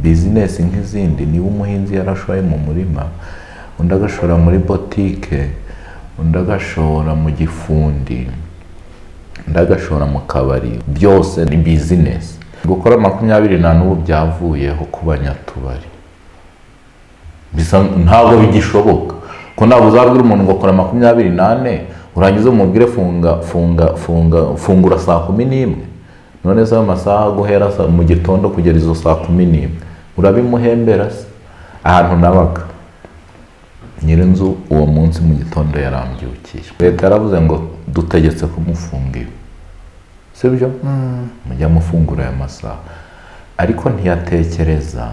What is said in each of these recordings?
business nk'izindi. Niba umuhinzi yarashoye mu murima, undi agashora muri botike, undi agashora mu gifundi, undi agashora mu kabari, byose ni business. Gukora 24 ubu byavuyeho ku banyatubari, bisa ntabwo bigishoboka ko ntabwo uzabwira umuntu ngo akora 24 urangiza umubwire fungura saa 11. None se amasaha guhera mu gitondo kugera izo saa 11 urabimuhembera se? Ahantu nabaga nyirinzu uwo munsi mu gitondo yarambyukiye, leta yaravuze ngo dutegetse kumufunga ibi, sibyo? Mujya mufungura aya masaha. Ariko ntiyatekereza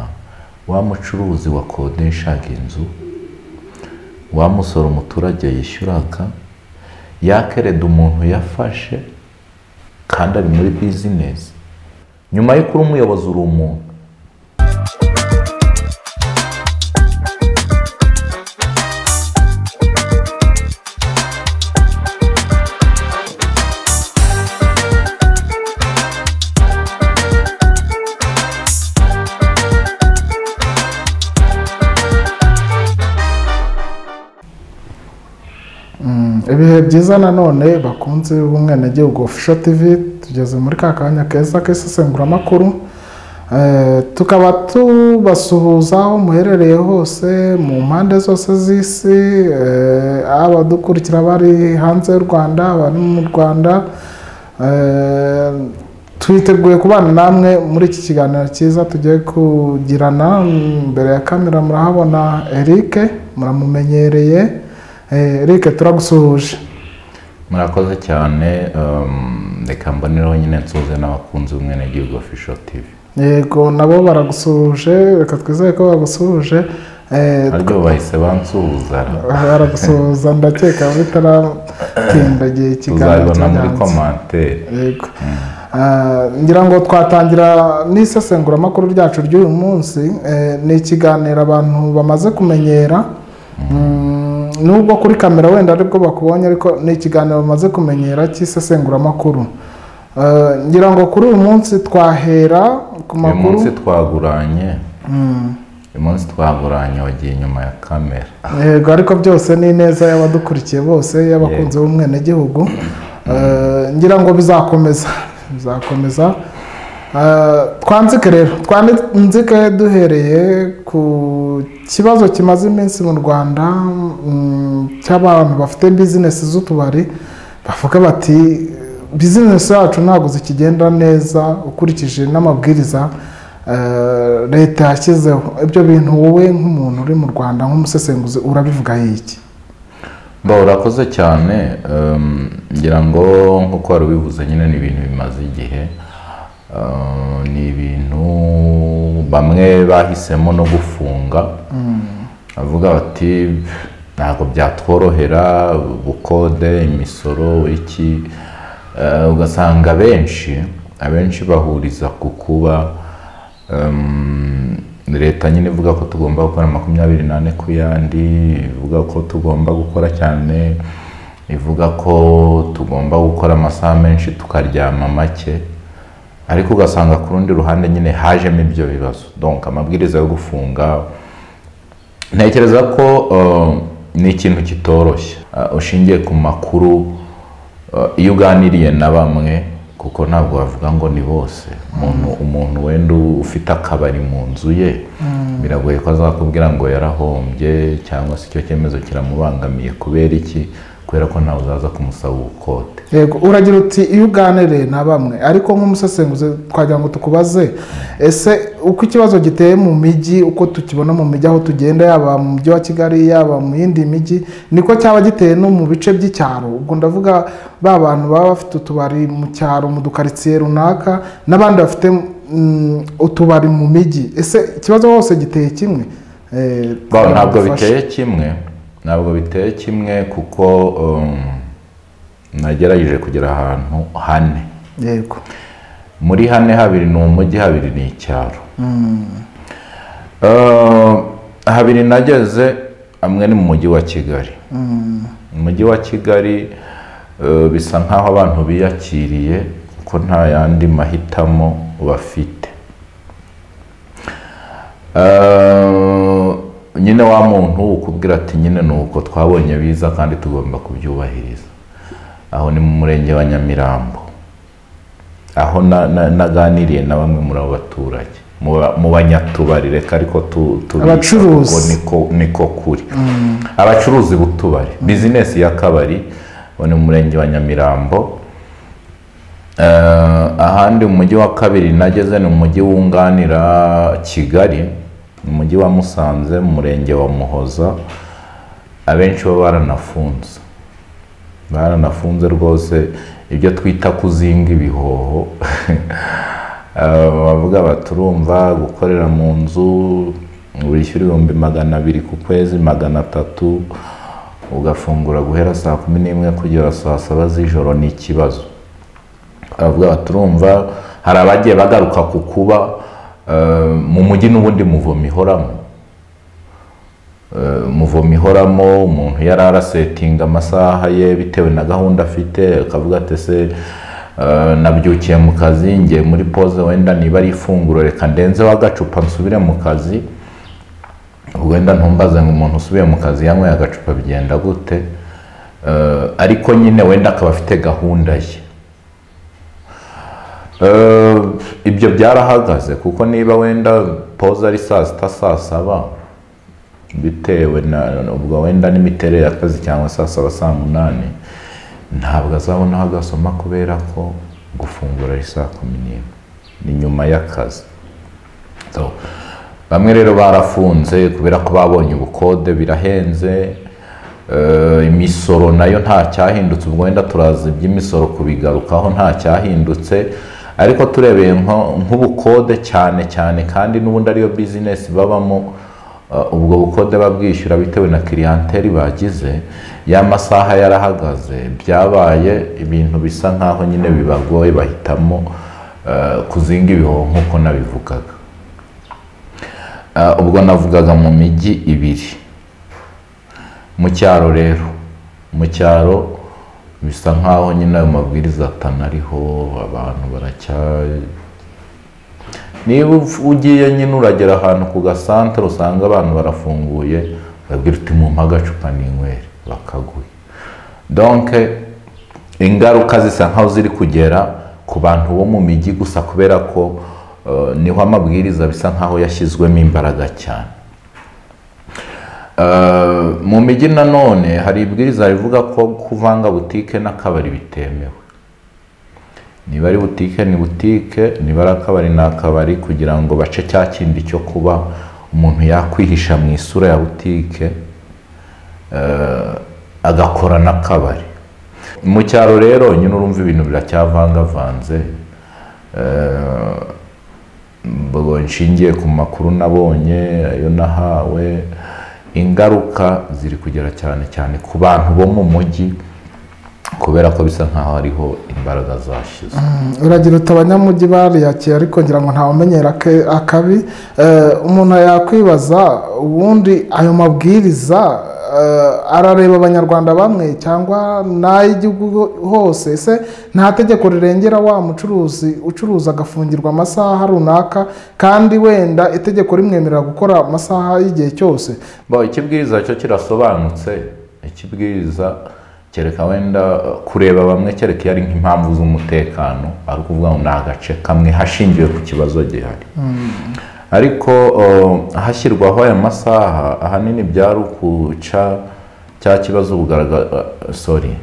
wa mucuruzi wakodeshaga inzu, wa musoro umuturage yishyuraga, yakereda umuntu yafashe kandi ari muri business. Nyuma yo kuri umuyobozi uri umuntu. Ibihe byiza nanone bakunze b'Umwenegihugu Official TV, tugeze muri ka kanya keza k'isesenguramakuru, tukaba tubasuhuza aho muherereye hose mu mpande zose z'isi, abadukurikira bari hanze y'u Rwanda, abari mu Rwanda. Twiteguye kubana namwe muri iki kiganiro cyiza tugiye kugirana. Mbere ya kamera murahabona Eric, muramumenyereye. Eric, turagusuhuje. Murakoze cyane. Reka mbonereho nyine nsuhuze n'abakunzi b'Umwenegihugu Official TV. Yego, nabo baragusuhuje, reka twizeye ko bagusuhuje. Ariko bahise bansuhuza. Baragusuhuza, ndakeka bitaratinda igihe ikiganiro tuzabibona muri commentaire. Yego. Ngira ngo twatangira n'isesenguramakuru ryacu ry'uyu munsi. Ni ikiganiro abantu bamaze kumenyera, nubwo kuri kamera wenda aribwo bakubonye, ariko ni ikiganiro bamaze kumenyera cy'isesenguramakuru. Ngira ngo kuri uyu munsi twahera ku makuru. Uyu munsi twaguranye. Uyu munsi twaguranye wagiye inyuma ya kamera. Yego, ariko byose ni neza y'abadukurikiye bose, y'abakunzi b'Umwenegihugu. Ngira ngo bizakomeza. Twanzike rero, twanzike duhereye ku kibazo kimaze iminsi mu Rwanda cy'abantu bafite business z'utubari, bavuga bati business yacu ntabwo zikigenda neza ukurikije n'amabwiriza leta yashyizeho. Ibyo bintu wowe nk'umuntu uri mu Rwanda nk'umusesenguzi urabivuga iki? Urakoze cyane. Ngira ngo nk'uko wari ubivuze nyine ni ibintu bimaze igihe. Ni ibintu bamwe bahisemo no gufunga, bavuga bati ntabwo byatworohera bukode imisoro iki. Ugasanga abenshi bahuriza ku kuba leta nyine ivuga ko tugomba gukora 24 ku yandi, ivuga ko tugomba gukora cyane, ivuga ko tugomba gukora amasaha menshi tukaryama make. Ariko ugasanga ku rundi ruhande nyine hajemo ibyo bibazo. Donc amabwiriza yo gufunga, ntekereza ko ni ikintu kitoroshye ushingiye ku makuru. Iyo uganiriye na bamwe, kuko ntabwo bavuga ngo ni bose, umuntu wenda ufite akabari mu nzu ye biragoye ko azakubwira ngo yarahombye cyangwa se icyo cyemezo kiramubangamiye. Kubera iki? Kubera ko ntawe uzaza kumusaba ubukode. Yego, uragira uti iyo uganiriye na bamwe, ariko nk'umusesenguzi twagira ngo tukubaze, ese uko ikibazo giteye mu mijyi, uko tukibona mu mijyi aho tugenda, yaba mu mujyi wa Kigali yaba mu yindi mijyi, niko cyaba giteye no mu bice by'icyaro? Ubwo ndavuga ba bantu baba bafite utubari mu cyaro mu dukaritsiye runaka, n'abandi bafite utubari mu mijyi. Ese ikibazo hose giteye kimwe? Ntabwo biteye kimwe kuko nagerageje kugera ahantu 4. Yego. Muri 4 habiri ni umujyi, habiri ni icyaro. 2 nageze, amwe ni mu mujyi wa Kigali. Mu mujyi wa Kigali bisa nkaho abantu biyakiriye ko nta yandi mahitamo bafite. nyine wa muntu ukubwira ati nyine ni uko twabonye biza kandi tugomba kubyubahiriza. Aho ni mu murenge wa Nyamirambo, aho naganiriye na bamwe muri abo baturage mu banyatubari, reka ariko abacuruzi niko kuri abacuruzi b'utubari, bizinesi y'akabari. Ni mu murenge wa Nyamirambo. Ahandi mu mujyi wa kabiri nageze ni umujyi wunganira Kigali, mu mujyi wa Musanze, mu murenge wa Muhoza. Abenshi bo baranafunze rwose, ibyo twita kuzinga ibihoho. Bavuga baturumva gukorera mu nzu wishyura 200 ku kwezi, 300, ugafungura guhera saa 11 kugera saa 7 z'ijoro, ni ikibazo. Bavuga baturumva hari abagiye bagaruka ku kuba mu mujyi n'ubundi muvomo ihoramo, umuntu yararasetinga amasaha ye bitewe na gahunda afite, akavuga ati se nabyukiye mu kazi, ngiye muri pause, wenda niba ari ifunguro reka ndenzeho agacupa nsubire mu kazi. Wenda ntumbaze ngo umuntu usubiye mu kazi yanyweye agacupa bigenda gute, ariko nyine wenda akaba afite gahunda ye. Ibyo byarahagaze, kuko niba wenda pause ari saa 6 saa 7, bitewe na ubwo wenda n'imiterere y'akazi, cyangwa saa 7 saa 8, ntabwo azabona aho agasoma, kubera ko gufungura ari saa 11 ni nyuma y'akazi. Bamwe rero barafunze kubera ko babonye ubukode birahenze. Imisoro nayo nta cyahindutse, ubwo wenda turazi iby'imisoro kubigarukaho, nta cyahindutse. Ariko turebeye nk'ubukode cyane kandi n'ubundi ariyo business babamo, ubwo bukode babwishyura bitewe na clientele bagize, ya masaha yarahagaze, byabaye ibintu bisa nkaho nyine bibagoye, bahitamo kuzinga ibihoho nk'uko nabivugaga. Ubwo navugaga mu mijyi ibiri. Mu cyaro rero, mu cyaro bisa nkaho nyine ayo mabwiriza atanariho, abantu niba ugiye nyine uragera ahantu ku gasantere usanga abantu barafunguye, babwira uti mumpa agacupa n'inywere, bakaguha. Donc ingaruka zisa nkaho ziri kugera ku bantu bo mu mijyi gusa, kubera ko niho amabwiriza bisa nkaho yashyizwemo imbaraga cyane. Mu mijyi nanone hari ibwiriza rivuga ko kuvanga butike n'akabari bitemewe. Niba ari butike ni butike, niba ari akabari ni akabari, kugira ngo bace cya kindi cyo kuba umuntu yakwihisha mu isura ya butike agakora n'akabari. Mu cyaro rero nyine urumva ibintu biracyavangavanze. Nshingiye ku makuru nabonye, ayo nahawe, ingaruka ziri kugera cyane ku bantu bo mu mujyi, kubera ko bisa nkaho hariho imbaraga zashize. Uragira uti abanyamujyi bariyakiye, ariko ngira ngo ntawumenyera akabi. Umuntu yakwibaza, ubundi ayo mabwiriza arareba abanyarwanda bamwe cyangwa n'ay'igihugu hose? Ese nta tegeko rirengera wa mucuruzi ucuruza agafungirwa amasaha runaka, kandi wenda itegeko rimwemerera gukora amasaha y'igihe cyose? Ikibwiriza cyo kirasobanutse. Ikibwiriza kereka wenda kureba bamwe, kereka iyo ari nk'impamvu z'umutekano, ari ukuvuga ngo ni agace kamwe hashingiwe ku kibazo gihari. Ariko hashyirwaho aya masaha ahanini byari ukuca cya kibazo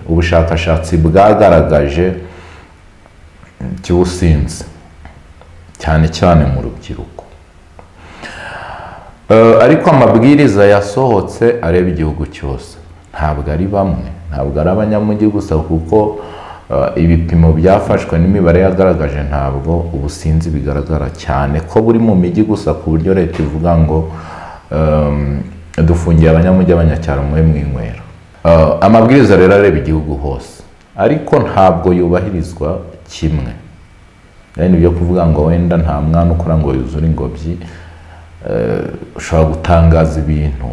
ubushakashatsi bwagaragaje cy'ubusinzi cyane mu rubyiruko. Ariko amabwiriza yasohotse areba igihugu cyose, ntabwo ari bamwe, ntabwo ari abanyamujyi gusa, kuko ibipimo byafashwe n'imibare yagaragaje ntabwo ubusinzi bigaragara cyane ko buri mu mijyi gusa, ku buryo leta ivuga ngo dufungiye abanyamujyi, abanyacyaro mwe mwinywera. Amabwiriza rero areba igihugu hose, ariko ntabwo yubahirizwa kimwe. Yani byo kuvuga ngo wenda nta mwana ukora ngo yuzure ingobyi. Ushobora gutangaza ibintu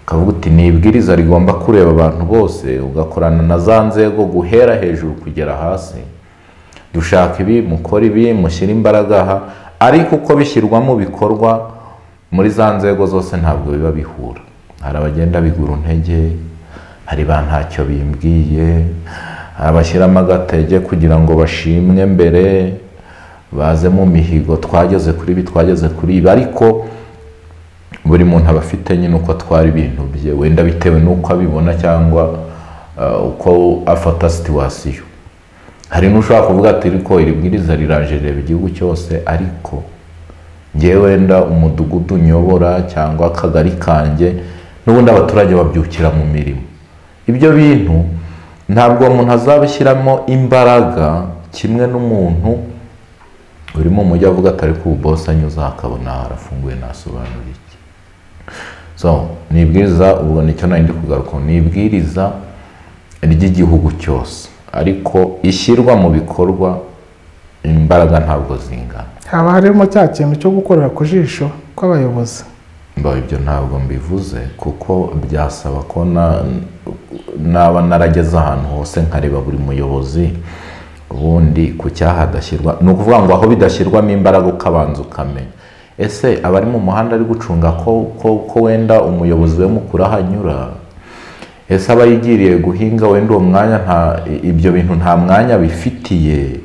ukavuga uti ni ibwiriza rigomba kureba abantu bose, ugakorana na za nzego guhera hejuru kugera hasi, dushaka ibi, mukora ibi, mushyira imbaraga aha. Ariko uko bishyirwa mu bikorwa muri za nzego zose ntabwo biba bihura. Hari abagenda bigura intege, hari ba ntacyo bimbwiye, hari abashyiramo agatege kugira ngo bashimwe mbere, baze mu mihigo twageze kuri ibi twageze kuri ibi, ariko buri muntu aba afite nyine uko atwara ibintu bye, wenda bitewe n'uko abibona cyangwa uko afata situwasiyo. Hari n'ushobora kuvuga ati ariko iri bwiriza riraje reba igihugu cyose, ariko ngewe wenda umudugudu nyobora cyangwa akagari kanjye n'ubundi abaturage babyukira mu mirimo. Ibyo bintu ntabwo umuntu azabishyiramo imbaraga kimwe n'umuntu uri mu mujyi avuga ati ariko ubu bose anyuze akabona harafunguye nasobanura iki. So nibwiriza, ubwo nicyo nari ndi kugaruka, nibwiriza ry'igihugu cyose, ariko ishyirwa mu bikorwa imbaraga ntabwo zingana. haba harimo cya kintu cyo gukorera ku jisho kw'abayobozi. Ibyo ntabwo mbivuze, kuko byasaba ko naba narageze ahantu hose nkareba buri muyobozi, ubundi ku cyaha hadashyirwa, ni ukuvuga ngo aho bidashyirwamo imbaraga ukabanza ukamenya ese abari mu muhanda ari gucunga ko wenda umuyobozi we mukuru ahanyura, ese aba yigiriye guhinga wenda uwo mwanya ibyo bintu nta mwanya bifitiye,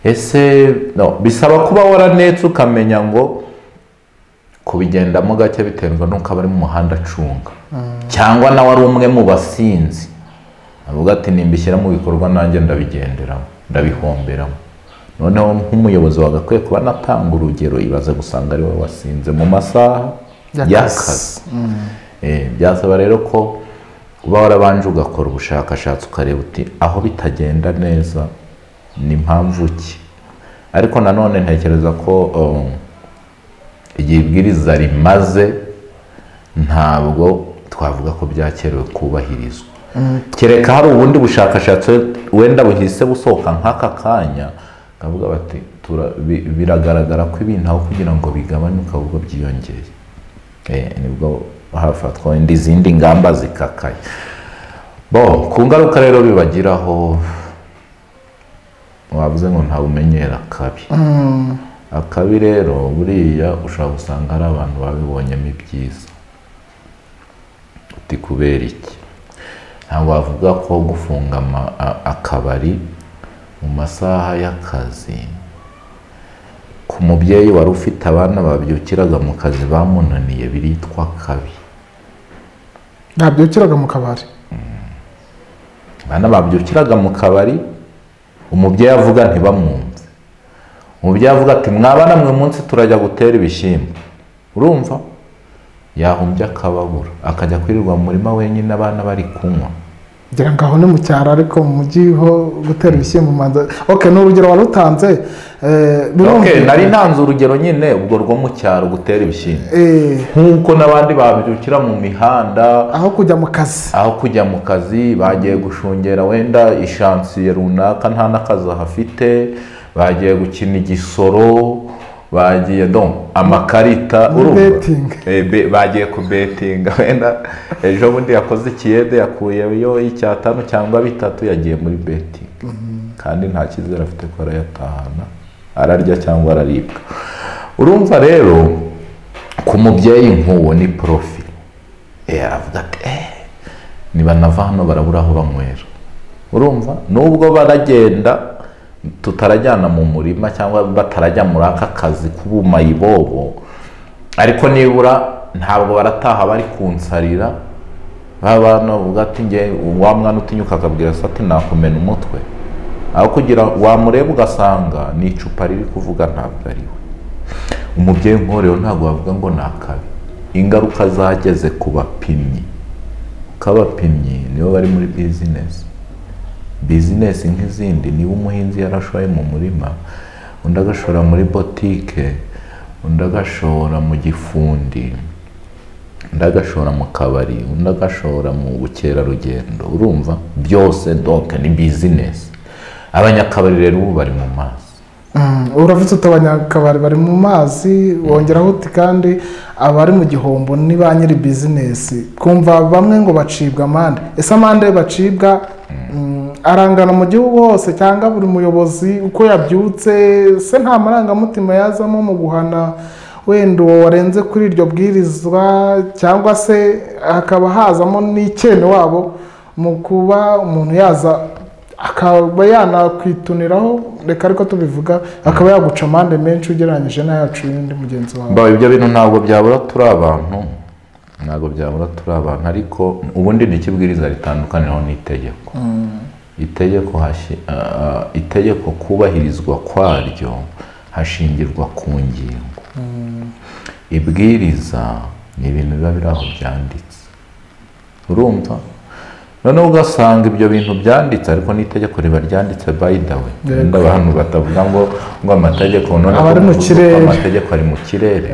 ese bisaba kuba waranetse ukamenya ngo kubigendamo gake biterwa n'uko abari mu muhanda acunga, cyangwa nawe ari umwe mu basinzi avuga ati nimbishyira mu bikorwa nanjye ndabigenderamo ndabihomberamo. Noneho nk'umuyobozi wagakwiye kuba natanga urugero, ibaze gusanga ari we wasinze mu masaha y'akazi. Byasaba rero ko uba warabanje ugakora ubushakashatsi ukareba uti aho bitagenda neza ni mpamvu ki. Ariko nanone ntekereza ko igihe ibwiriza rimaze ntabwo twavuga ko byakerewe kubahirizwa, kereka hari ubundi bushakashatsi wenda buhise busohoka nk'aka kanya kavuga bati biragaragara ko ibintu aho kugira ngo bigabanuke ahubwo byiyongeye, nibwo hafatwa wenda izindi ngamba zikakaye. Ku ngaruka rero bibagiraho, wavuze ngo ntawe umenyera akabi. Akabi rero buriya ushobora gusanga hari abantu babibonyemo ibyiza. Uti kubera iki? Ntabwo wavuga ko gufunga akabari mu masaha y'akazi ku mubyeyi wari ufite abana babyukiraga mu kazi bamunaniye biritwa kabi. Babyukiraga mu kabari? Abana babyukiraga mu kabari, umubyeyi avuga ntibamwumve. Umubyeyi avuga ati mwabana mwe munsi turajya gutera ibishyimbo, urumva yahumbye akababura akajya kwirirwa mu murima wenyine abana bari kunywa. ngira ngo aho ni mu cyaro, ariko mu mujyi ho gutera ibishyimbo manza. ni urugero wari utanze. Nari ntanze urugero nyine ubwo rwo mu cyaro gutera ibishyimbo, nk'uko n'abandi babyukira mu mihanda aho kujya mu kazi bagiye gushungera wenda ishansiye runaka nta n'akazi ahafite, bagiye gukina igisoro, bagiye amakarita, bagiye kubetinga, wenda ejo bundi yakoze ikiyede yakuyeyo icyatanu cyangwa bitatu yagiye muri betingi, kandi nta cyizere afite ko arayatahana, ararya cyangwa araribwa. Urumva rero ku mubyeyi nk'uwo ni profil, aravuga ati niba nava hano barabura aho banywera. Urumva nubwo baragenda tutarajyana mu murima cyangwa batarajya muri aka kazi k'ubumayibobo, ariko nibura ntabwo barataha bari kunsarira, babana uvuga ati nge wa mwana utinyuka akabwira se ati nakumena umutwe, aho kugira wamureba ugasanga ni icupa riri kuvuga ntabwo ari we. Umubyeyi nk'uwo ntabwo bavuga ngo ni akabi. Ingaruka zageze ku bapimyi, k'abapimyi nibo bari muri bizinesi nk'izindi. Niba umuhinzi yarashoye mu murima, undi agashora muri botike, undi agashora mu gifundi, undi agashora mu kabari, undi agashora mu bukerarugendo, urumva byose ni bizinesi. Abanyakabari rero ubu bari mu mazi. Uravuze uti abanyakabari bari mu mazi, wongeraho uti kandi abari mu gihombo ni ba nyiri bizinesi. Kumva bamwe ngo bacibwa amande, ese amande bacibwa arangana mu gihugu hose cyangwa buri muyobozi uko yabyutse? Se nta marangamutima yazamo mu guhana wenda uwo warenze kuri iryo bwirizwa cyangwa se hakaba hazamo n'icyene wabo mu kuba umuntu yaza akaba yanakwituniraho, reka ariko tubivuga, akaba yaguca amande menshi ugereranyije n'ayacu y'undi mugenzi wawe. Ibyo bintu ntabwo byabura turi abantu, ntabwo byabura turi abantu, ariko ubundi ni ikibwiriza ritandukaniraho n'itegeko. Itegeko kubahirizwa kwaryo hashingirwa ku ngingo. Ibwiriza ni ibintu biba biri aho byanditse, urumva. Noneho ugasanga ibyo bintu byanditse ariko n'itegeko riba ryanditse by the way. Wenda abantu batavuga ngo amategeko none ari mu kirere, amategeko ari mu kirere.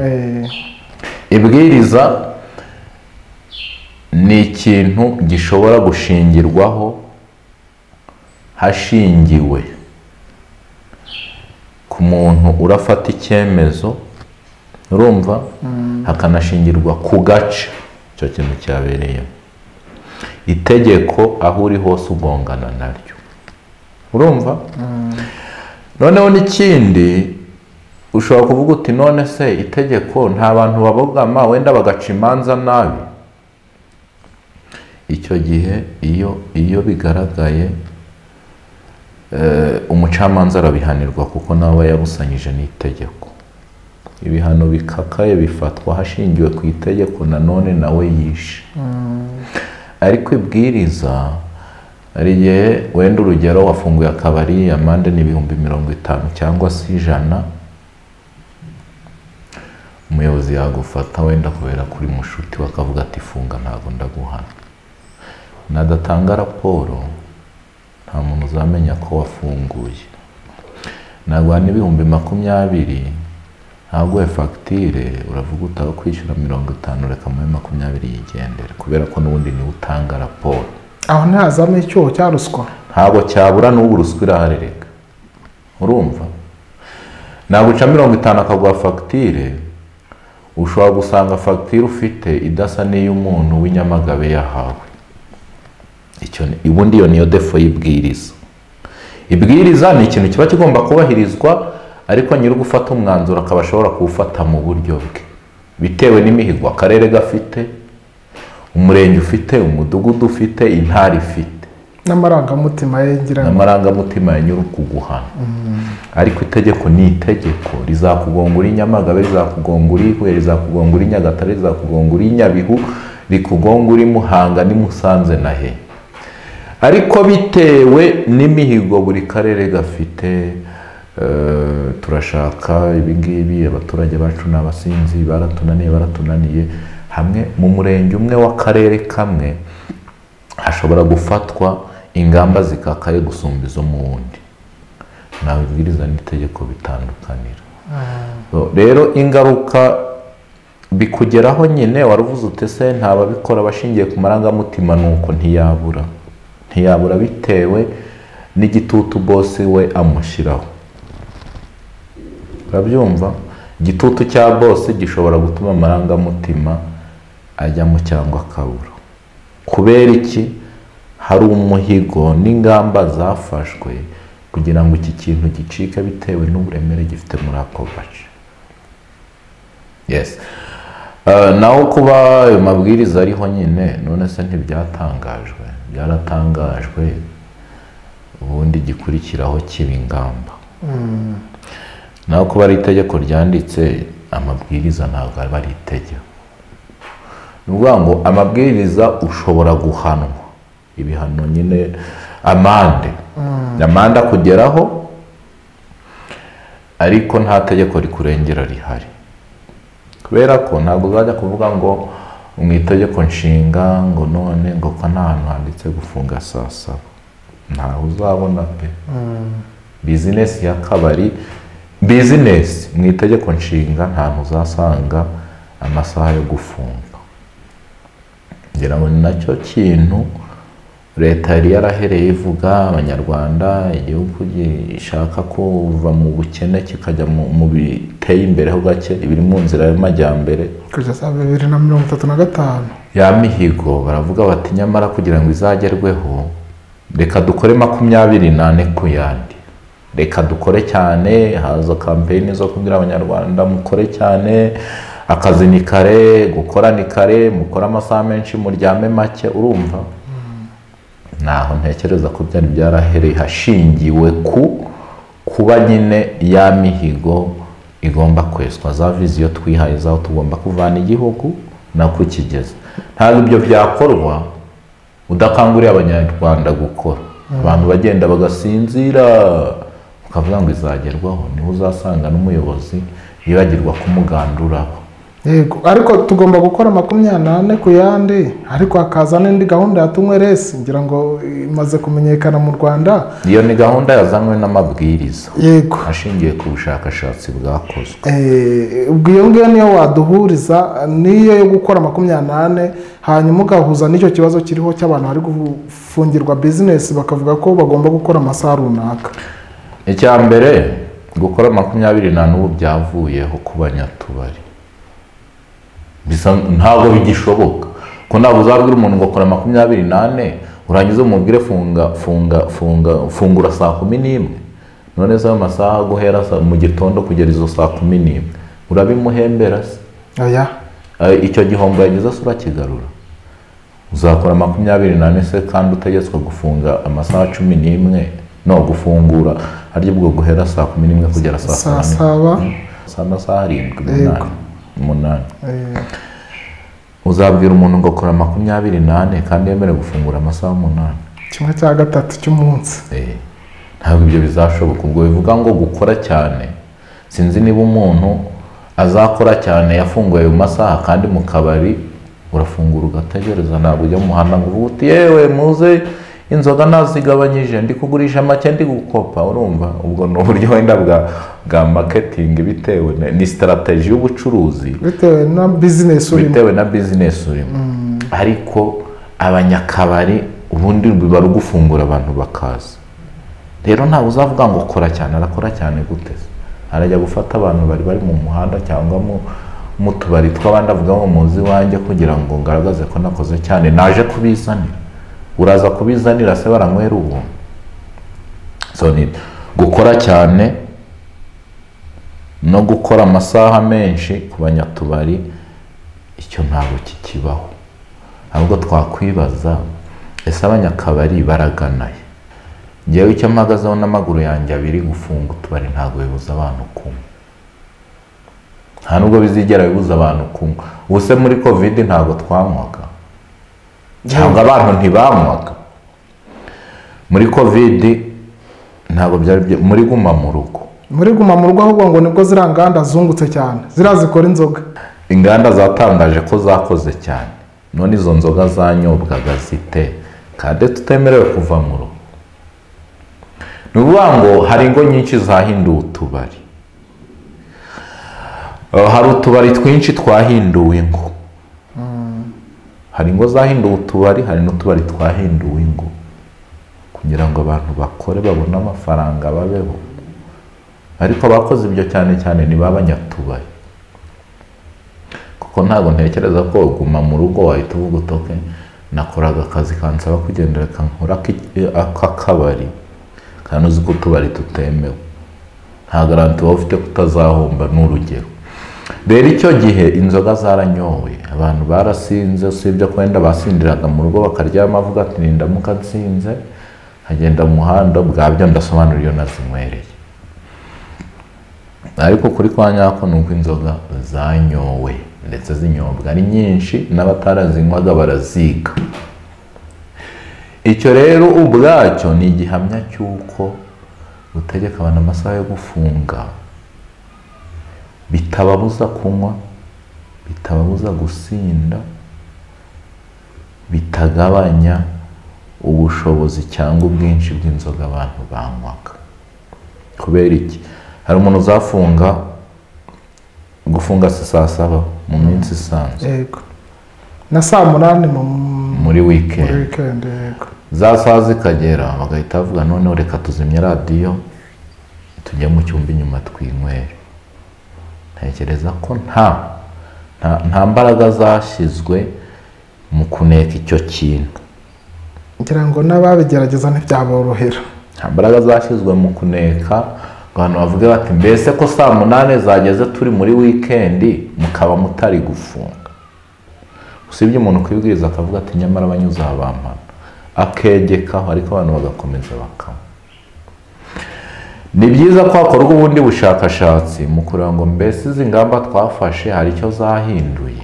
Ibwiriza ni ikintu gishobora gushingirwaho hashingiwe ku muntu urafata icyemezo, urumva, hakanashingirwa ku gace icyo kintu cyabereyemo. Itegeko aho uri hose ugongana naryo, urumva. Noneho n'ikindi ushobora kuvuga uti none se itegeko nta bantu babogama wenda bagaca imanza nabi. Icyo gihe iyo bigaragaye umucamanza arabihanirwa kuko nawe yabusanyije n'itegeko. Ibihano bikakaye bifatwa hashingiwe ku itegeko nanone nawe yishe. Ariko ibwiriza hari igihe wenda urugero wafunguye akabari, amande ni 50,000 cyangwa se 100, umuyobozi yagufata wenda kubera kuri mushuti bakavuga ati funga ntabwo ndaguhana. Nadatanga raporo nta muntu uzamenya ko wafunguye. Naguhana 20,000, ntaguhe fagitire, uravuga utaho kwishyura 50, reka muri 20 yigendere, kubera ko n'ubundi niwe utanga raporo. Aho ntazamo icyo cya ruswa, ntabwo cyabura n'ubu ruswa iraharereka, urumva. Naguca 50 akaguha fagitire, ushobora gusanga fagitire ufite idasa n'iy'umuntu w'inyamagabe yahawe. Ubundi iyo niyo defo y'ibwiriza. Ibwiriza ni ikintu kiba kigomba kubahirizwa, ariko nyiri gufata umwanzuro akaba ashobora kuwufata mu buryo bwe bitewe n'imihigo akarere gafite, umurenge ufite, umudugudu ufite, intara ifite, n'amarangamutima yengira n'amarangamutima ya nyiri kuguhana. Ariko itegeko ni itegeko, rizakugonga uri Nyamagabe, rizakugonga uri Huye, rizakugonga uri Nyagatare, rizakugonga uri Nyabihu, rikugonga uri Muhanga ni Musanze na he. Ariko bitewe n'imihigo buri karere gafite, turashaka ibingibi, abaturage bacu n'abasinzi baratunaniye, hamwe mu murenge umwe w'akarere kamwe hashobora gufatwa ingamba zikakaye gusumba izo mu wundi. Nawe ibwiriza n'itegeko bitandukanira. Rero ingaruka bikugeraho nyine waruvuze utese ntababikora bashingiye ku marangamutima, nuko ntiyabura bitewe n'igitutu bosi we amushyiraho. Urabyumva, igitutu cya bosi gishobora gutuma amarangamutima ajyamo cyangwa akabura. Kubera iki? Hari umuhigo n'ingamba zafashwe kugira ngo iki kintu gicike bitewe n'uburemere gifite muri ako gace. Yes. Naho kuba ayo mabwiriza ariho nyine, none se ntibyatangajwe? Byaratangajwe, ubundi gikurikiraho kiba ingamba. Naho kuba ari itegeko ryanditse, amabwiriza ntabwo aba ari itegeko. Ni ukuvuga ngo amabwiriza ushobora guhanwa, ibihano nyine, amande akugeraho, ariko nta tegeko rikurengera rihari. Kubera ko ntabwo uzajya kuvuga ngo mu itegeko nshinga ngo none ngo ko nta hantu handitse gufunga saa 7, ntaho uzabona pe. Bizinesi y'akabari, bizinesi mu itegeko nshinga ntaho uzasanga amasaha yo gufunga. Ngira ngo ni nacyo kintu leta yari yarahereye ivuga abanyarwanda, igihugu gishaka kuva mu bukene kikajya mu biteye imbere ho gake, ibiri mu nzira y'amajyambere kugeza 2035. Ya mihigo baravuga bati nyamara kugira ngo izagerweho reka dukore 28 ku yandi. reka dukore cyane, haza kampeyini zo kubwira abanyarwanda mukore cyane, akazi ni kare, gukora ni kare, mukora amasaha menshi muryame make. Urumva naho ntekereza ko byari byarahereye hashingiwe ku kuba nyine ya mihigo igomba kweswa, za viziyo twihaye zaho tugomba kuvana igihugu nako kigeze. Ntabwo ibyo byakorwa udakanguriye abanyarwanda gukora. Abantu bagenda bagasinzira, ukavuga ngo izagerwaho, niho uzasanga n'umuyobozi yibagirwa kumuganduraho. Yego, ariko tugomba gukora 24 ku yandi, ariko hakaza n'indi gahunda yatumwe resi, ngira ngo imaze kumenyekana mu Rwanda. Iyo ni gahunda yazanywe n'amabwiriza, yego, ashingiye ku bushakashatsi bwakozwe. Ubwo iyo ngiyo niyo waduhuriza, niyo yo gukora 24, hanyuma ugahuza n'icyo kibazo kiriho cy'abantu bari gufungirwa business bakavuga ko bagomba gukora amasaha runaka. Icya mbere gukora 24 ubu byavuyeho ku banyatubari. Bisa ntabwo bigishoboka ko ntabwo uzabwira umuntu ngo akora 24 urangiza umubwire fungura saa 11. None za masaha guhera mu gitondo kugera izo saa 11 urabimuhembera se? Oya, icyo gihombo yagize se urakigarura? Uzakora 24 se kandi utegetswe gufunga amasaha 11, no gufungura aryo bwo guhera saa 11 kugera saa 7 saa 7 uzabwira umuntu ngo akora 24 kandi yemerewe gufungura amasaha 8, 1/3 cy'umunsi. Ntabwo ibyo bizashoboka. Ubwo bivuga ngo gukora cyane, sinzi niba umuntu azakora cyane yafunguye ayo masaha kandi mu kabari urafungura ugategereza. Ntabwo ujya mu muhanda ngo uvuge uti yewe muze inzoga nazigabanyije ndi kugurisha make ndi gukopa. Urumva ubwo ni uburyo wenda bwa marketing, bitewe ni strategy y'ubucuruzi, bitewe na business urimo. Ariko abanyakabari ubundi biba gufungura abantu bakaza. Rero ntabwo uzavuga ngo kora cyane. Arakora cyane gute? Arajya gufata abantu bari mu muhanda cyangwa mu tubari tw'abandi avuga ngo muzi wanjye kugira ngo ngaragaze ko nakoze cyane, naje kubizanira. Uraza kubizanira se baranywera ubu? So ni gukora cyane no gukora amasaha menshi ku banyatubari, icyo ntabwo kikibaho. Ahubwo twakwibaza, ese abanyakabari baraganaye? Ngewe icyo mpagazeho n'amaguru yanjye abiri, gufunga utubari ntabwo bibuza abantu kunywa. Nta nubwo bizigera bibuza abantu kunywa. Ubu se muri covid ntabwo twanywaga cyangwa abantu ntibanywaga? Muri covid ntabwo byari muri guma mu rugo ahubwo ngo nibwo ziriya nganda zungutse cyane, ziriya zikora inzoga. Inganda zatangaje ko zakoze cyane. None izo nzoga zanyobwaga zite kandi tutemerewe kuva mu rugo? Ni ukuvuga ngo hari ingo nyinshi zahinduwe utubari. Hari utubari twinshi twahinduwe ingo. Hari ingo zahinduwe utubari, hari n'utubari twahinduwe ingo, kugira ngo abantu bakore babone amafaranga babeho. Ariko abakoze ibyo cyane cyane ni b'abanyatubari, kuko ntabwo ntekereza ko guma mu rugo wahita uvuga utoke nakoraga akazi kansaba kugendera kankora akakabari kandi uzi ko utubari tutemewe. Nta garanti waba ufite kutazahomba. n'urugero. Rero icyo gihe inzoga zaranyowe, abantu barasinze, usibye ko wenda basindiraga mu rugo bakaryama avuga ati nindamuka nsinze agenda mu muhanda, bwabyo ndasobanura iyo nazinywereye. Ariko kuri kwa nyako ni uko inzoga zanyowe ndetse zinyobwa ari nyinshi, n'abatarazinywaga baraziga. Icyo rero ubwacyo ni igihamya cy'uko gutegeka abantu amasaha yo gufunga bitababuza kunywa, bitababuza gusinda, bitagabanya ubushobozi cyangwa ubwinshi bw'inzoga abantu banywaga. Kubera iki? Hari umuntu uzafunga, gufunga saa 7 mu minsi isanzwe, yego, na saa 8 muri weekend, yego, za saa zikagera bagahita bavuga noneho reka tuzimye radiyo tujye mu cyumba inyuma twinywere. Ntekereza ko nta mbaraga zashyizwe mu kuneka icyo kintu. ngira ngo n'ababigerageza ntibyaborohera. nta mbaraga zashyizwe mu kuneka abantu bavuga bati mbese ko saa 8 zageze turi muri weekend mukaba mutari gufunga. Usibye umuntu kwibwiriza akavuga ati nyamara abanyuze abampana akegekaho, ariko abantu bagakomeza bakama. Ni byiza ko hakorwa ubundi bushakashatsi mu kureba ngo mbese izi ngamba twafashe hari icyo zahinduye.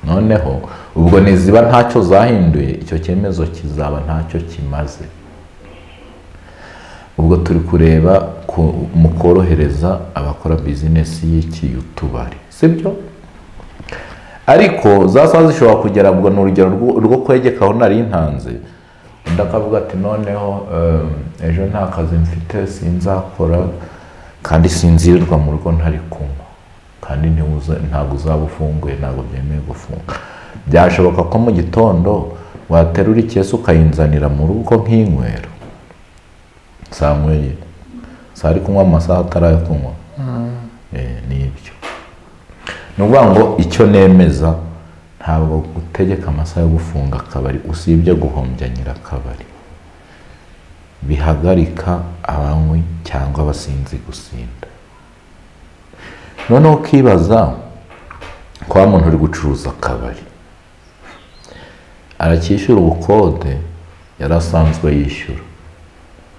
Noneho ubwo niziba ntacyo zahinduye, icyo cyemezo kizaba ntacyo kimaze. Ubwo turi kureba mu korohereza abakora bizinesi y'iki y'utubari, sibyo? Ariko zasaza zishobora kugera, ubwo ni urugero rwo kwegekaho nari ntanze. Undi akavuga ati noneho ejo nta kazi mfite sinzakora kandi sinzirirwa mu rugo ntari kunywa, kandi ntabwo uzaba ufunguye, ntabwo byemeye gufunga. Byashoboka ko mu gitondo waterura ikesi ukayinzanira mu rugo nk'inywero sanyweye sari kunywa amasaha atarayo kunywa. Ni ibyo. Ni ukuvuga ngo icyo nemeza ntabwo gutegeka amasaha yo gufunga akabari usibye guhombya nyir'akabari, bihagarika abanywi cyangwa abasinzi gusinda. Noneho ukibaza ko wa muntu uri gucuruza akabari aracyishyura ubukode yarasanzwe yishyura,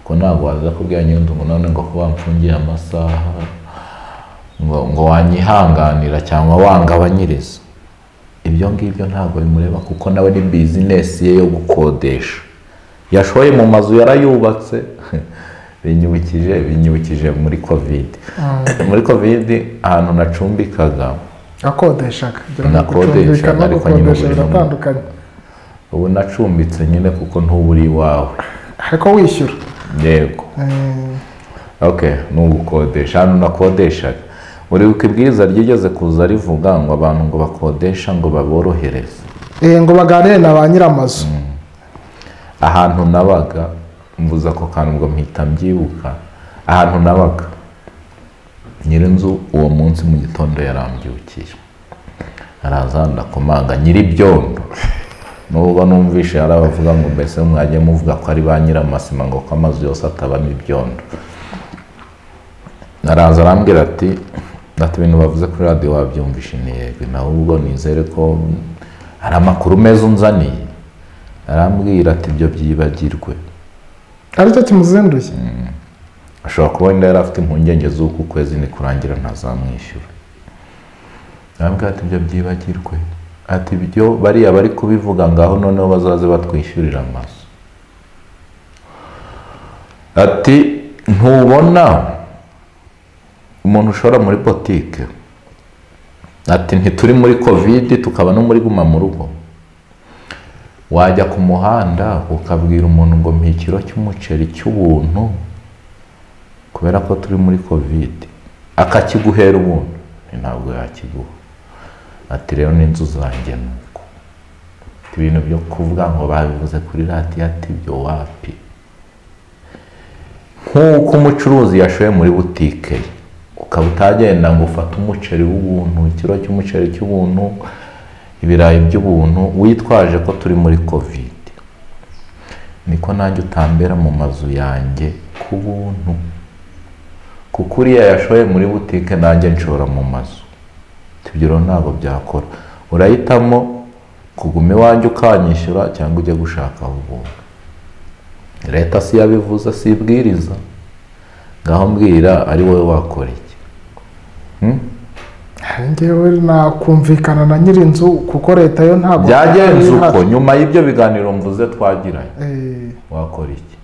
ko ntabwo waza kubwira nyundo ngo none ngo kuba mfungiye amasaha ngo wanyihanganira cyangwa wangabanyiriza. Ibyo ngibyo ntabwo bimureba, kuko nawe ni bizinesi ye yo gukodesha. Yashoye mu mazu yarayubatse. binyibukije muri covid. Muri covid ahantu nacumbikaga nakodeshaga ariko nyine biratandukanye. Ubu nacumbitse nyine kuko ntuburi iwawe ariko wishyura. Yego. Okay, nugukodesha hano nakodeshaga. Uri ukibwiriza ryigeze kuza rivuga ngo abantu ngo bakodesha ngo baborohereze, ngo baganire na ba nyir'amazu. Ahantu nabaga mvuza ko kantu ngo mpita mbyibuka, ahantu nabaga nyir'inzu uwo munsi mu gitondo yarambyukiye, araza ndakomanga nyir'ibyondo. Nubwo numvishe arabavuga ngo mbese mwajye muvuga ko ari ba nyir'amasima ngo ko amazu yose atabamo ibyondo. Araza arambwira ati ibintu bavuze kuri radio wabyumvishe. Yego, nawe ubwo nizere ko ari amakuru meza unzaniye. Arambwira ati ibyo byibagirwe, aricyo kimuzenduye. Ashobora kuba wenda yari afite impungenge z'uko ukwezi ni kurangira ntazamwishyura. Arambwira ati ibyo byibagirwe, ati ibyo bariya bari kubivuga ngaho noneho bazaze batwishyurira amazu. Ati ntubona umuntu ushora muri botike, ati ntituri muri covid tukaba no muri guma mu rugo, wajya ku muhanda ukabwira umuntu ngo mpa ikiro cy'umuceri cy'ubuntu kubera ko turi muri covid, akakiguhera ubuntu, ntabwo yakiguha. Ati rero n'inzu zanjye nuko. Ibintu byo kuvuga ngo babivuze kuri radio ati byo wapi. Nk'uko umucuruzi yashoye muri butike ye, ukaba utagenda ngo ufate umuceri w'ubuntu, ikiro cy'umuceri cy'ubuntu, ibirayi by'ubuntu, witwaje ko turi muri covid, niko nanjye utambera mu mazu yanjye ku buntu, kuko uriya yashoye muri butike nanjye nshora mu mazu. Ibyo ntabwo byakora. Urahitamo kuguma iwanjye ukanyishyura cyangwa ujye gushaka ubuntu. Leta si yabivuze, si ibwiriza. Ngaho mbwira ari wowe wakora iki? Njyewe nakumvikana na nyir'inzu kuko leta yo ntabwo byagenze uko. Nyuma y'ibyo biganiro mvuze twagiranye, wakora iki?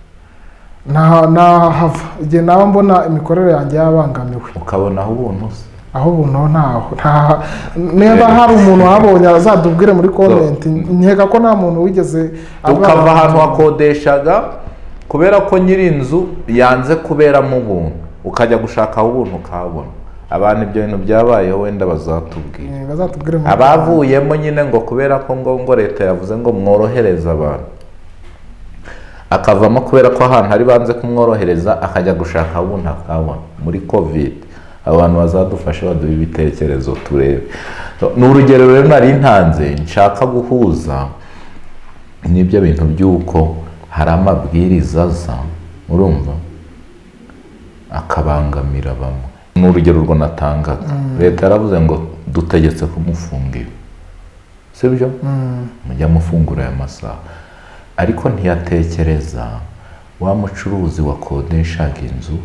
Nahava igihe nawe mbona imikorere yanjye yabangamiwe. Ukabona aho ubuntu se? Aho ubuntu ntaho. Niba hari umuntu wabonye azadubwire muri comment. Nkeka ko nta muntu wigeze ukava ahantu wakodeshaga kubera ko nyir'inzu yanze kuberamo ubuntu, ukajya gushaka aho ubuntu ukabona. Abantu ibyo bintu byabayeho wenda bazatubwire abavuyemo nyine ngo kubera ko ngo leta yavuze ngo mworohereza abantu, akavamo kubera ko ahantu hari banze kumworohereza akajya gushaka aho ubuntu akabona muri covid. Abantu bazadufashe baduha ibitekerezo turebe. Ni urugero rero nari ntanze nshaka guhuza n'ibyo bintu by'uko hari amabwiriza aza urumva akabangamira bamwe. Ni urugero rwo natangaga, leta yaravuze ngo dutegetse kumufungira, sibyo mujya mufungura aya masaha, ariko ntiyatekereza wa mucuruzi wakodeshaga inzu,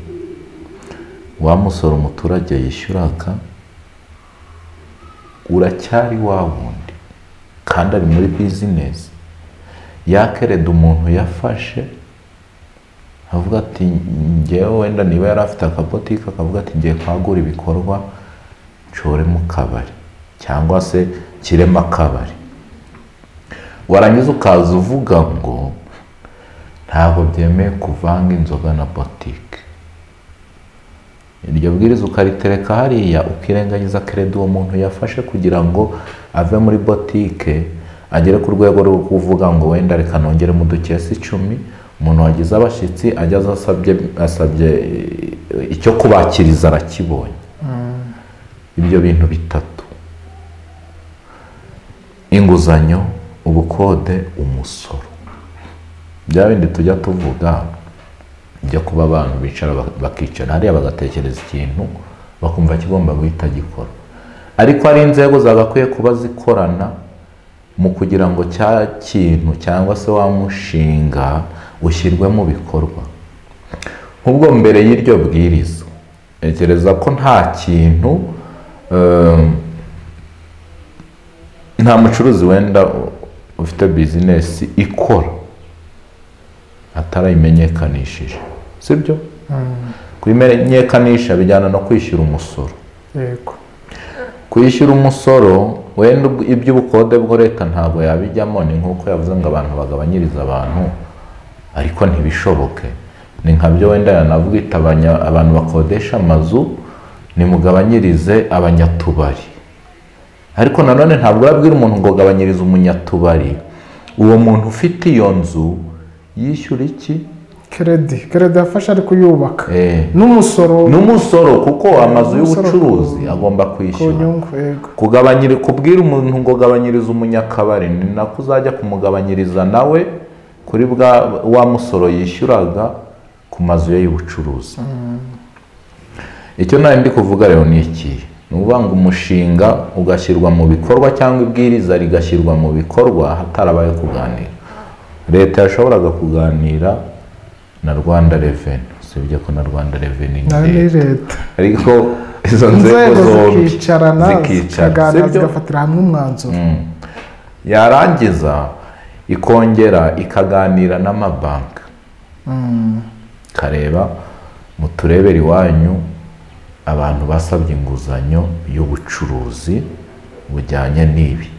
wa musoro umuturage yishyuraga uracyari wa wundi kandi ari muri bizinesi. Yakereda umuntu yafashe avuga ati ngewe wenda niba yari afite akabotike akavuga ati ngiye kwagura ibikorwa nshore mu kabari cyangwa se kirema akabari, warangiza ukaza uvuga ngo ntabwo byemeye kuvanga inzoga na botike. Iryo bwiriza ukaritereka hariya ukirengagiza kereda uwo muntu yafashe kugira ngo ave muri botike agere ku rwego rwo kuvuga ngo wenda reka nongere mu dukesi 10 umuntu wagize abashyitsi ajyaza asabye icyo kubakiriza arakibonye. Ibyo bintu bitatu: inguzanyo, ubukode, umusoro. Bya bindi tujya tuvuga byo kuba abantu bicara bakicara hariya bagatekereza ikintu bakumva kigomba guhita gikora, ariko hari inzego zagakwiye kuba zikorana mu kugira ngo cya kintu cyangwa se wa mushinga ushyirwe mu bikorwa. Nk'ubwo mbere y'iryo bwiriza ntekereza ko nta kintu nta mucuruzi wenda ufite bizinesi ikora atarayimenyekanishije, sibyo? Kuyimenyekanisha bijyana no kwishyura umusoro. Yego. Kwishyura umusoro wenda iby'ubukode bwo leta ntabwo yabijyamo, ni nk'uko yavuze ngo abantu bagabanyiriza abantu, ariko ntibishoboke. Ni nkabyo wenda yanavuga itabanya abantu bakodesha amazu nimugabanyirize abanyatubari, ariko nanone ntabwo urabwira umuntu ngo gabanyiriza umunyatubari. Uwo muntu ufite iyo nzu yishyura iki? Keredi yafashe ari kuyubaka. N'umusoro kuko amazu y'ubucuruzi agomba kwishyura. Kugabanyira kubwira umuntu ngo gabanyiriza umunyakabari ni nako uzajya kumugabanyiriza nawe kuri wa musoro yishyuraga ku mazu ye y'ubucuruzi. Icyo nari ndi kuvuga rero ni iki? Ni ukuvuga ngo umushinga ugashyirwa mu bikorwa cyangwa ibwiriza rigashyirwa mu bikorwa hatarabaye kuganira. Leta yashoboraga kuganira na Rwanda Revenue, sibyo ko na Rwanda Revenue ni leta, ariko izo nzego zombi zikicarana zigafatira hamwe umwanzuro, yarangiza ikongera ikaganira n'amabanki, kareba muturebera iwanyu abantu basabye inguzanyo y'ubucuruzi bujyanye n'ibi,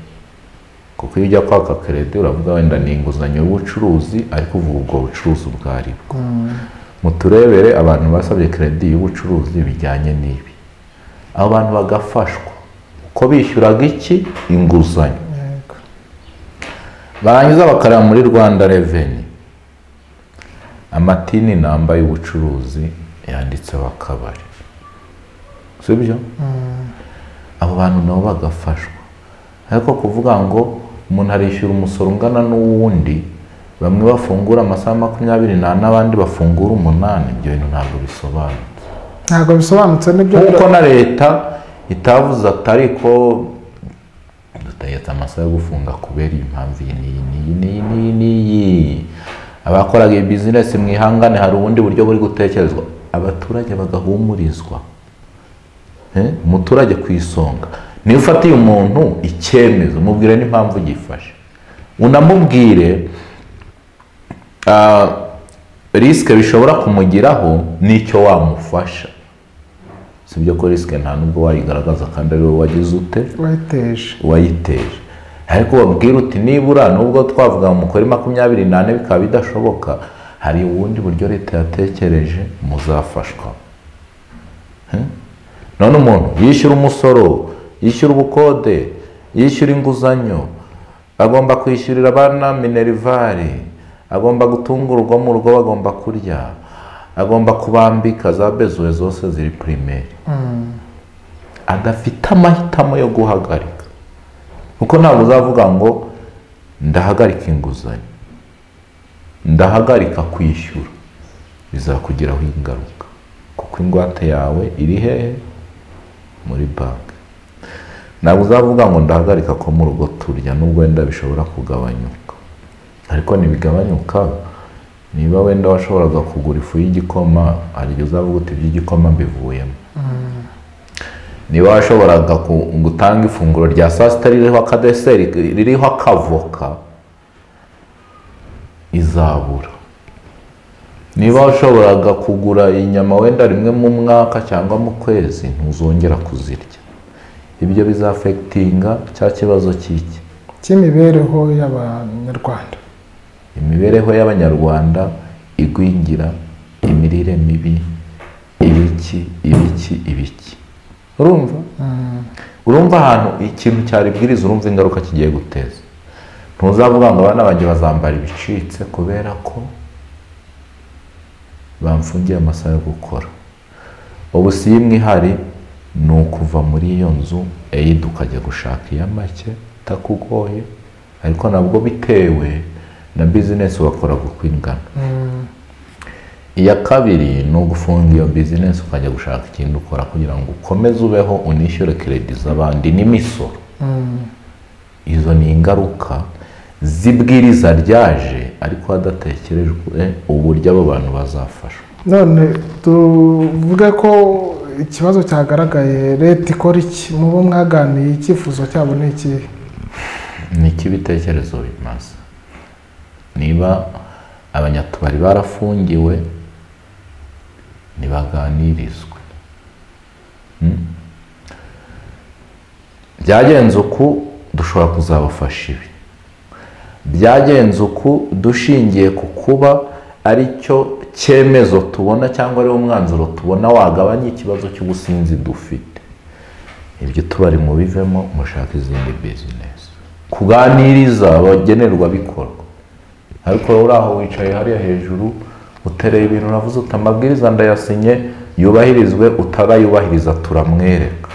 kuko iyo ujya kwaka kerede uravuga wenda ni inguzanyo y'ubucuruzi ariko uvuga ubwo bucuruzi ubwo ari bwo. Muturebere abantu basabye kerede y'ubucuruzi bijyanye n'ibi, abo bantu bagafashwa ko bishyuraga iki? Inguzanyo. Barangiza bakareba muri Rwanda Revenue amatini namba y'ubucuruzi yanditseho akabari, sibyo? Abo bantu nabo bagafashwa, ariko kuvuga ngo umuntu arishyura umusoro ungana n'uwundi, bamwe bafungura amasaha 24 n'abandi bafungura 8, ibyo bintu ntabwo bisobanutse. Nibyo kuko na leta itavuze atari ko dutayetse amasaha yo gufunga kubera impamvu iyi. Abakoraga iyi bizinesi mwihangane, hari ubundi buryo buri gutekerezwa, abaturage bagahumurizwa. Umuturage ku isonga niyo ufatiye umuntu icyemezo mubwire n'impamvu gifashe, unamubwire risike bishobora kumugiraho n'icyo wamufasha, sibyo ko risike nta nubwo wayigaragaza kandi ari wowe wagize ute wayiteje. Ariko wabwira uti nibura nubwo twavuga mu mukore 24 bikaba bidashoboka, hari ubundi buryo leta yatekereje muzafashwa. None umuntu yishyura umusoro, yishyura ubukode, yishyura inguzanyo, agomba kwishyurira abana minerivare, agomba gutunga urugo mu rugo bagomba kurya, agomba kubambika za bezuwe zose ziri primaire, adafite amahitamo yo guhagarika. Kuko ntabwo uzavuga ngo ndahagarika inguzanyo, ndahagarika kwishyura, bizakugiraho ingaruka kuko ingwate yawe iri hehe? Muri banki. Ntabwo uzavuga ngo ndahagarika ko mu rugo turya, nubwo wenda bishobora kugabanyuka, ariko ntibigabanyuka. Niba wenda washoboraga kugura ifu y'igikoma, hari igihe uzavuga uti iby'igikoma mbivuyemo. Niba washoboraga gutanga ifunguro rya saa sita ririho akadeseri, ririho akavoka, izabura. Niba washoboraga kugura inyama wenda rimwe mu mwaka cyangwa mu kwezi, ntuzongera kuzirya. Ibyo bizafekitinga cya kibazo cy'imibereho y'Abanyarwanda. Imibereho y'Abanyarwanda, igwingira, imirire mibi, ibiki. Urumva ahantu ikintu cyaribwiriza, urumva ingaruka kigiye guteza. Ntuzavuga ngo abana banjye bazambara ibicitse kubera ko bamfungiye amasaha yo gukora. Ubu si imwe ihari, ni ukuva muri iyo nzu ukajya gushaka iya make itakugoye, ariko nabwo bitewe na bizinesi wakoraga uko ingana. Iya kabiri ni ugufunga iyo bizinesi ukajya gushaka ikindi ukora kugira ngo ukomeze ubeho, unishyure kredi z'abandi n'imisoro. Izo ni ingaruka z'ibwiriza ryaje, ariko hadatekerejwe uburyo abo bantu bazafashwa. None tuvuge ko ikibazo cyagaragaye, leta ikora iki? Mu bo mwaganiye, icyifuzo cyabo ni iki? Ni ik'ibitekerezo bimaze. Niba abanyatubari barafungiwe, nibaganirizwe. Byagenze uku, dushobora kuzabafasha ibi. Byagenze uku, dushingiye ku kuba ari cyo cyemezo tubona cyangwa ariwo mwanzuro tubona wagabanya ikibazo cy'ubusinzi dufite. Ibyo tubari mu bivemo, mushaka izindi bizinesi. Kuganiriza abagenerwa bikorwa. Ariko uri aho wicaye hariya hejuru, utereye ibintu uravuze uti amabwiriza ndayasinye, yubahirizwe, utarayubahiriza turamwereka.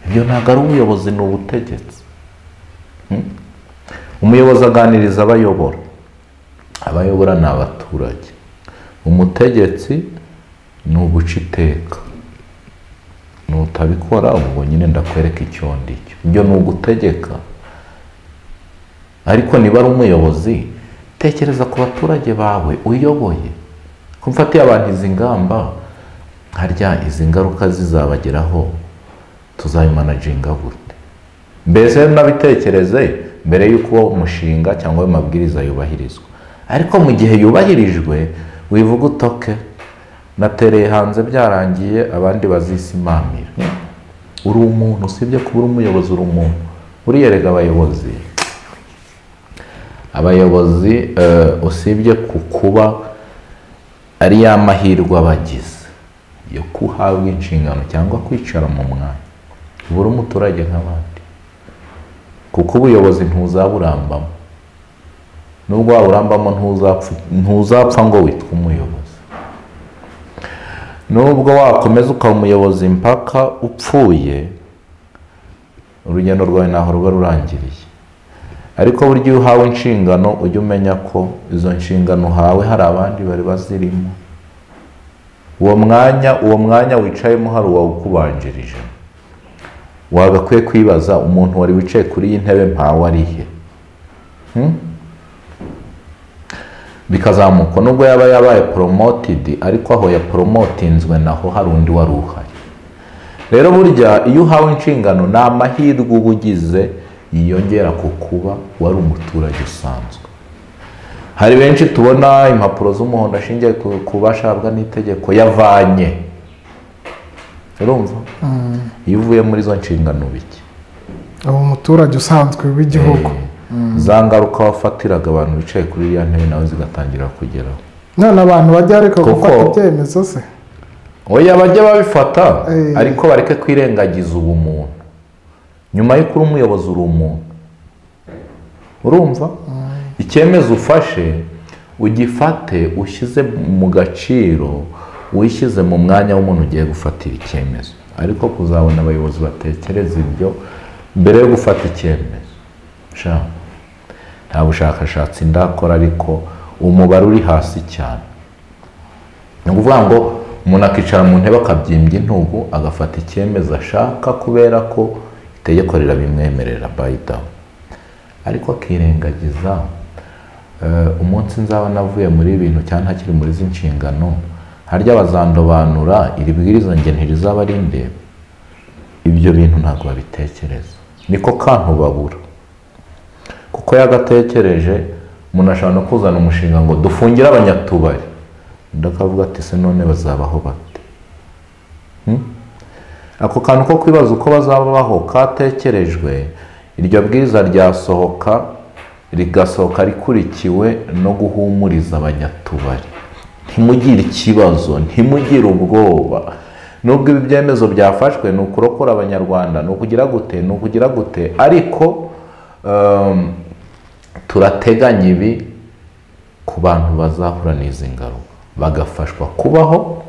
Ibyo ntabwo ari ubuyobozi, ni ubutegetsi. Umuyobozi aganiriza abayobora. Abayobora ni abaturage. Umutegetsi ni uguca iteka. Nutabikora ubwo nyine ndakwereka icyo ndicyo. Ibyo ni ugutegeka. Ariko niba ari umuyobozi, tekereza ku baturage bawe uyoboye. Kumfatiye abantu izi ngamba, harya izi ngaruka zizabageraho, tuzabimanaginga gute? Mbese nabitekereze mbere y'uko umushinga cyangwa amabwiriza yubahirizwa. Ariko mu gihe yubahirijwe, wivuga utoke, natereye hanze byarangiye, abandi bazisimamira. Uri umuntu, usibye kuba uri umuyobozi, uri umuntu. Uriyerega abayobozi usibye ku kuba ari ya mahirwe abagize yo kuhabwa inshingano cyangwa kwicara mu mwanya, buri umuturage nk'abandi, kuko ubuyobozi ntuzaburambamo. Nubwo waburambamo ntuzapfa ngo witwe umuyobozi. Nubwo wakomeza ukaba umuyobozi mpaka upfuye, urugendo rwawe ntaho ruba rurangiriye. Ariko burya iyo uhawe inshingano, ujye umenya ko izo nshingano uhawe hari abandi bari bazirimo. Uwo mwanya wicayemo hari uwawukubanjirije. Wagakwiye kwibaza, umuntu wari wicaye kuri iyi ntebe mpawe ari he? Bikazamuka, nubwo yaba yabaye promoted, ariko aho ya promotinzwe naho hari undi wari uhari. Rero burya iyo uhawe inshingano, ni amahirwe uba ugize yiyongera ku kuba wari umuturage usanzwe. Hari benshi tubona impapuro z'umuhondo ashingiye ku bashabwa n'itegeko yavanye. Urumva? Iyo uvuye muri zo nshingano biki? Abo umuturage usanzwe w'igihugu. Za ngaruka wafatiraga abantu bicaye kuri iriya ntebe nawe zigatangira kugeraho. None abantu bajya ariko gufata ibyemezo se? Oya, bajya babifata, ariko bareke kwirengagiza ubumuntu. Nyuma y'uko uri umuyobozi, uri umuntu. Urumva? Icyemezo ufashe, ugifate ushyize mu gaciro, wishyize mu mwanya w'umuntu ugiye gufatira icyemezo. Ariko kuzabona abayobozi batekereza ibyo mbere yo gufata icyemezo. Nta bushakashatsi ndakora, ariko umubare uri hasi cyane. Ni ukuvuga ngo umuntu akicara mu ntebe akabyimbya intugu agafata icyemezo ashaka kubera ko itegeko rirabimwemerera by down, ariko akirengagiza umunsi nzaba navuye muri ibintu cyane hakiri muri izi nshingano, harya bazandobanura iri bwiriza nge ntirizaba ari ndeba. Ibyo bintu ntabwo babitekereza, niko kantu babura, kuko yagatekereje umuntu ashobora no kuzana umushinga ngo dufungire abanyatubari, ndakavuga ati se none bazabaho bate? Ako kantu ko kwibaza uko bazabaho katekerejwe, iryo bwiza ryasohoka rigasohoka rikurikiwe no guhumuriza abanyatubari. Ntimugire ikibazo, ntimugire ubwoba, nubwo ibi byemezo byafashwe ni ukurokora abanyarwanda, ni ukugira gute, ariko turateganya ibi ku bantu bazahura n'izi ngaruka, bagafashwa kubaho,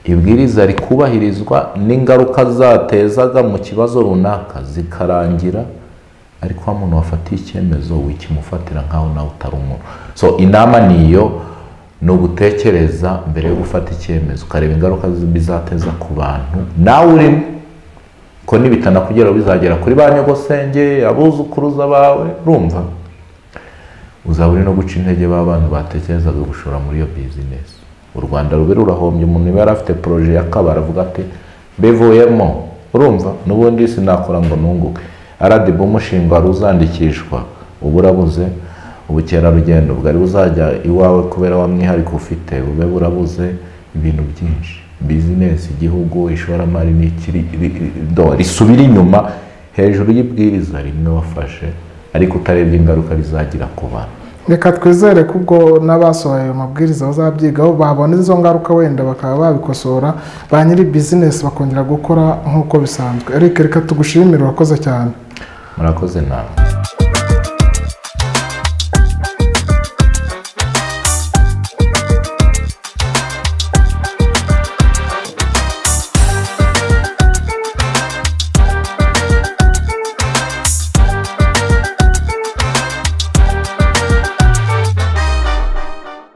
ibwiriza rikubahirizwa, n'ingaruka zatezaga mu kibazo runaka zikarangira, ariko wa muntu wafatiye icyemezo wikimufatira nkaho nawe utari umuntu. So inama niyo, ni ugutekereza mbere yo gufata icyemezo, ukareba ingaruka bizateza ku bantu nawe urimo, ko nibitanakugeraho bizagera kuri ba nyogosenge, abuzukuruza bawe, urumva uzaba uri no guca intege ba bantu batekerezaga gushora muri iyo bizinesi. U Rwanda rube rurahombye, umuntu niba yari afite poroje y'akabari avuga ati mbivuyemo, urumva n'ubundi sinakora ngo nunguke. RDB umushinga wari uzandikishwa ubu urabuze, ubukerarugendo bwari buzajya iwawe kubera wa mwihariko ufite bube burabuze, ibintu byinshi, bizinesi, igihugu, ishoramari n'ikiri risubira inyuma hejuru y'ibwiriza rimwe wafashe, ariko utarebye ingaruka rizagira ku bantu. Reka twizere ko ubwo n'abasohoye ayo mabwiriza bazabyigaho, babona izo ngaruka wenda bakaba babikosora, ba nyiri bizinesi bakongera gukora nk'uko bisanzwe. Eric, reka tugushimire, urakoze cyane. Murakoze nawe.